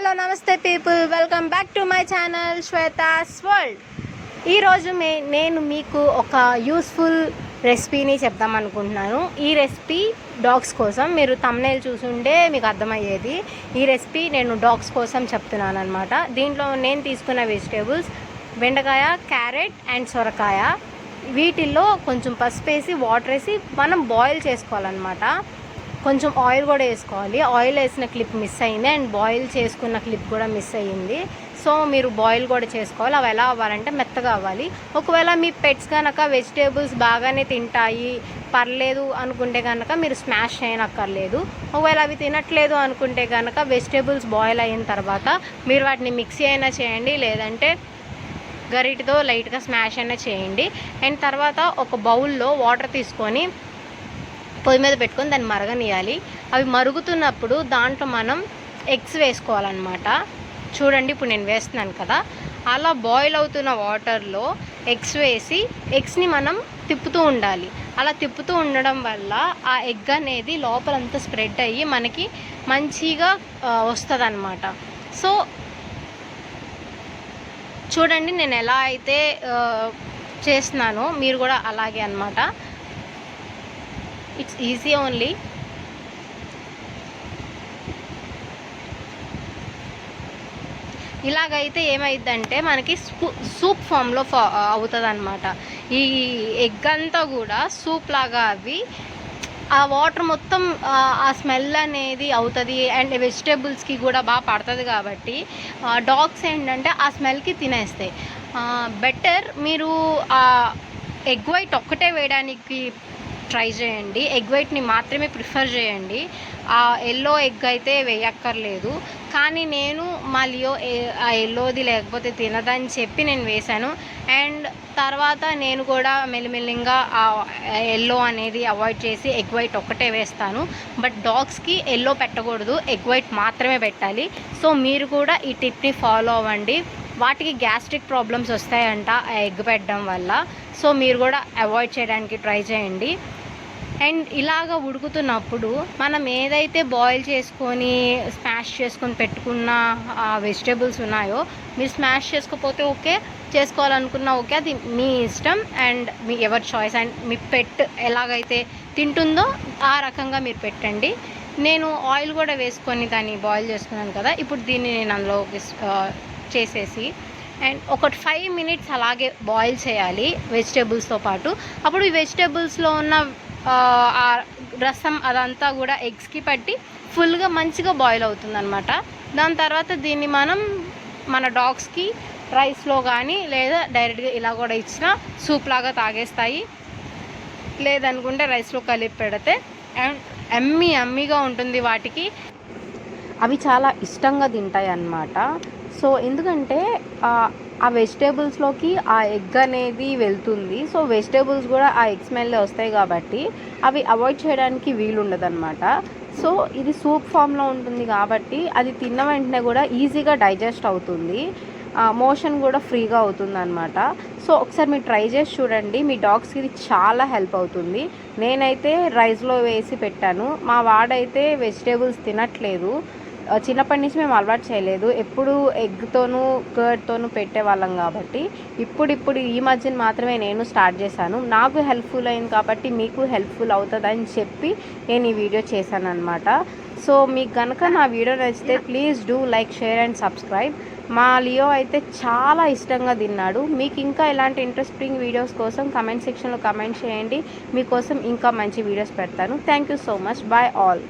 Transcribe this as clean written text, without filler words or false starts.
Hello నమస్తే people, welcome back to my channel Shweta's world. ఈరోజు నేను మీకు ఒక యూస్ఫుల్ రెసిపీని చెప్దాం అనుకుంటున్నాను. ఈ రెసిపీ డాగ్స్ కోసం. మీరు థంబ్నెయిల్ చూసుంటే మీకు అర్థమయ్యేది. ఈ రెసిపీ నేను డాగ్స్ కోసం చెప్తున్నాను అనమాట. దీంట్లో నేను తీసుకున్న వెజిటేబుల్స్ బెండకాయ, క్యారెట్ అండ్ సొరకాయ. వీటిల్లో కొంచెం పసుపు వేసి వాటర్ వేసి మనం బాయిల్ చేసుకోవాలన్నమాట. కొంచెం ఆయిల్ కూడా వేసుకోవాలి. ఆయిల్ వేసిన క్లిప్ మిస్ అయింది అండ్ బాయిల్ చేసుకున్న క్లిప్ కూడా మిస్ అయ్యింది. సో మీరు బాయిల్ కూడా చేసుకోవాలి. అవి ఎలా అవ్వాలంటే మెత్తగా అవ్వాలి. ఒకవేళ మీ పెట్స్ కనుక వెజిటేబుల్స్ బాగానే తింటాయి, పర్లేదు అనుకుంటే కనుక మీరు స్మాష్ చేయనక్కర్లేదు. ఒకవేళ అవి తినట్లేదు అనుకుంటే కనుక వెజిటేబుల్స్ బాయిల్ అయిన తర్వాత మీరు వాటిని మిక్సీ అయినా చేయండి, లేదంటే గరిటతో లైట్గా స్మాష్ అయినా చేయండి. అండ్ తర్వాత ఒక బౌల్లో వాటర్ తీసుకొని పొయ్యి మీద పెట్టుకొని దాన్ని మరగనియాలి. అవి మరుగుతున్నప్పుడు దాంట్లో మనం ఎగ్స్ వేసుకోవాలన్నమాట. చూడండి, ఇప్పుడు నేను వేస్తున్నాను కదా, అలా బాయిల్ అవుతున్న వాటర్లో ఎగ్స్ వేసి ఎగ్స్ని మనం తిప్పుతూ ఉండాలి. అలా తిప్పుతూ ఉండడం వల్ల ఆ ఎగ్ అనేది లోపలంతా స్ప్రెడ్ అయ్యి మనకి మంచిగా వస్తుంది అన్నమాట. సో చూడండి, నేను ఎలా అయితే చేస్తున్నానో మీరు కూడా అలాగే అన్నమాట. It's easy only. ఇలాగైతే ఏమైందంటే మనకి సూప్ ఫామ్లో అవుతుంది అనమాట. ఈ ఎగ్ అంతా కూడా సూప్ లాగా అవి ఆ వాటర్ మొత్తం ఆ స్మెల్ అనేది అవుతుంది. అండ్ వెజిటేబుల్స్కి కూడా బాగా పడుతుంది కాబట్టి డాగ్స్ ఏంటంటే ఆ స్మెల్కి తినేస్తాయి. బెటర్ మీరు ఆ ఎగ్ వైట్ ఒక్కటే వేయడానికి ట్రై చేయండి. ఎగ్ వైట్ని మాత్రమే ప్రిఫర్ చేయండి. ఆ ఎల్లో ఎగ్ అయితే వేయక్కర్లేదు. కానీ నేను మా లియో ఆ ఎల్లోది లేకపోతే తినదని చెప్పి నేను వేశాను. అండ్ తర్వాత నేను కూడా మెల్లిమెల్లిగా ఆ ఎల్లో అనేది అవాయిడ్ చేసి ఎగ్ వైట్ ఒక్కటే వేస్తాను. బట్ డాగ్స్కి ఎల్లో పెట్టకూడదు, ఎగ్ వైట్ మాత్రమే పెట్టాలి. సో మీరు కూడా ఈ టిప్ని ఫాలో అవ్వండి. వాటికి గ్యాస్ట్రిక్ ప్రాబ్లమ్స్ వస్తాయంట ఆ ఎగ్ పెట్టడం వల్ల. సో మీరు కూడా అవాయిడ్ చేయడానికి ట్రై చేయండి. అండ్ ఇలాగ ఉడుకుతున్నప్పుడు మనం ఏదైతే బాయిల్ చేసుకొని స్మాష్ చేసుకొని పెట్టుకున్న వెజిటేబుల్స్ ఉన్నాయో, మీరు స్మాష్ చేసుకోకపోతే ఓకే, చేసుకోవాలనుకున్నా ఓకే, అది మీ ఇష్టం అండ్ మీ ఎవరి చాయిస్. అండ్ మీ పెట్ ఎలాగైతే తింటుందో ఆ రకంగా మీరు పెట్టండి. నేను ఆయిల్ కూడా వేసుకొని దాన్ని బాయిల్ చేసుకున్నాను కదా. ఇప్పుడు దీన్ని నేను అందులో చేసేసి అండ్ ఒక 5 minutes అలాగే బాయిల్ చేయాలి వెజిటేబుల్స్తో పాటు. అప్పుడు ఈ వెజిటేబుల్స్లో ఉన్న ఆ రసం అదంతా కూడా ఎగ్స్కి పట్టి ఫుల్గా మంచిగా బాయిల్ అవుతుందన్నమాట. దాని తర్వాత దీన్ని మనం మన డాగ్స్కి రైస్లో కానీ లేదా డైరెక్ట్గా ఇలా కూడా ఇచ్చిన సూప్ లాగా తాగేస్తాయి. లేదనుకుంటే రైస్లో కలిపి పెడితే అండ్ ఎమ్మీగా ఉంటుంది. వాటికి అవి చాలా ఇష్టంగా తింటాయి అన్నమాట. సో ఎందుకంటే ఆ వెజిటేబుల్స్లోకి ఆ ఎగ్ అనేది వెళ్తుంది. సో వెజిటేబుల్స్ కూడా ఆ ఎగ్ స్మెల్ వస్తాయి కాబట్టి అవి అవాయిడ్ చేయడానికి వీలుండదు అనమాట. సో ఇది సూప్ ఫామ్లో ఉంటుంది కాబట్టి అది తిన్న వెంటనే కూడా ఈజీగా డైజెస్ట్ అవుతుంది. మోషన్ కూడా ఫ్రీగా అవుతుంది అనమాట. సో ఒకసారి మీరు ట్రై చేసి చూడండి. మీ డాగ్స్కి ఇది చాలా హెల్ప్ అవుతుంది. నేనైతే రైస్లో వేసి పెట్టాను. మా వాడైతే వెజిటేబుల్స్ తినట్లేదు. చిన్నప్పటి నుంచి మేము అలవాటు చేయలేదు. ఎప్పుడు ఎగ్తోనూ కర్డ్తోనూ పెట్టేవాళ్ళం కాబట్టి ఇప్పుడు ఈ మధ్యన మాత్రమే నేను స్టార్ట్ చేశాను. నాకు హెల్ప్ఫుల్ అయింది కాబట్టి మీకు హెల్ప్ఫుల్ అవుతుందని చెప్పి నేను ఈ వీడియో చేశాను అనమాట. సో మీకు కనుక నా వీడియో నచ్చితే please do like, share and subscribe. మా లియో అయితే చాలా ఇష్టంగా తిన్నాడు. మీకు ఇంకా ఇలాంటి ఇంట్రెస్టింగ్ వీడియోస్ కోసం కమెంట్ సెక్షన్లో కమెంట్ చేయండి. మీకోసం ఇంకా మంచి వీడియోస్ పెడతాను. Thank you so much. Bye all.